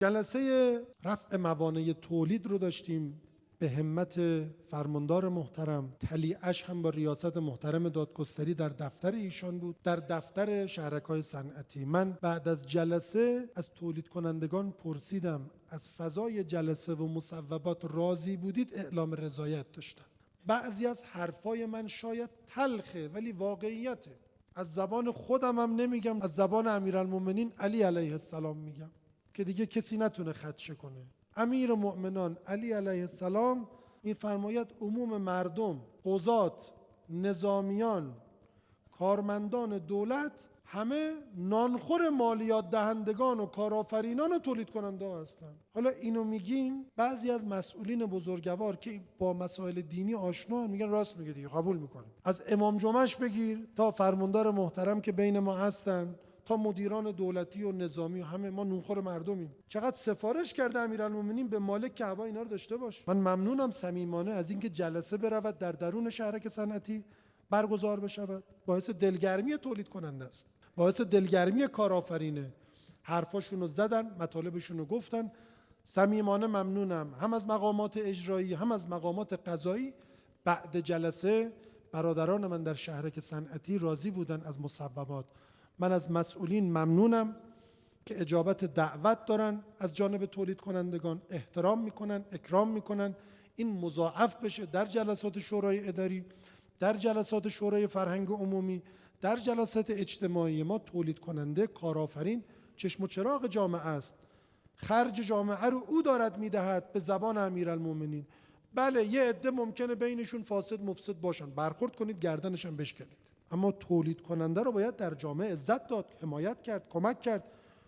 جلسه رفع موانع تولید رو داشتیم به همت فرماندار محترم. تلیعش هم با ریاست محترم دادگستری در دفتر ایشان بود، در دفتر شهرک‌های صنعتی. من بعد از جلسه از تولید کنندگان پرسیدم از فضای جلسه و مصوبات راضی بودید؟ اعلام رضایت داشتن. بعضی از حرفای من شاید تلخه ولی واقعیته. از زبان خودم هم نمیگم، از زبان امیرالمومنین علی علیه السلام میگم که دیگه کسی نتونه خدشه کنه. امیر مؤمنان علی علیه السلام میفرماید عموم مردم، قضات، نظامیان، کارمندان دولت همه نانخور مالیات دهندگان و کارآفرینان و تولید کننده ها هستن. حالا اینو میگیم، بعضی از مسئولین بزرگوار که با مسائل دینی آشنا میگن راست میگه دیگه، قبول میکنیم. از امام جمعهش بگیر تا فرماندار محترم که بین ما هستن، تا مدیران دولتی و نظامی و همه ما نونخور مردمیم. چقدر سفارش کرده امیرالمومنین به مالک که هوا اینا رو داشته باش. من ممنونم صمیمانه از اینکه جلسه برود در درون شهرک صنعتی برگزار بشود. باعث دلگرمی تولید کننده است، باعث دلگرمی کارآفرینه. حرفاشونو زدن، مطالبشونو گفتن. صمیمانه ممنونم هم از مقامات اجرایی هم از مقامات قضایی. بعد جلسه برادران من در شهرک صنعتی راضی بودن از مصوبات. من از مسئولین ممنونم که اجابت دعوت دارن از جانب تولید کنندگان، احترام میکنن، اکرام میکنن. این مضاعف بشه در جلسات شورای اداری، در جلسات شورای فرهنگ عمومی، در جلسات اجتماعی. ما تولید کننده، کارآفرین چشم و چراغ جامعه است. خرج جامعه رو او دارد میدهد. به زبان امیرالمومنین بله یه عده ممکنه بینشون فاسد مفسد باشن، برخورد کنید گردنش هم بشکنید، اما تولید کننده رو باید در جامعه عزت داد، حمایت کرد، کمک کرد.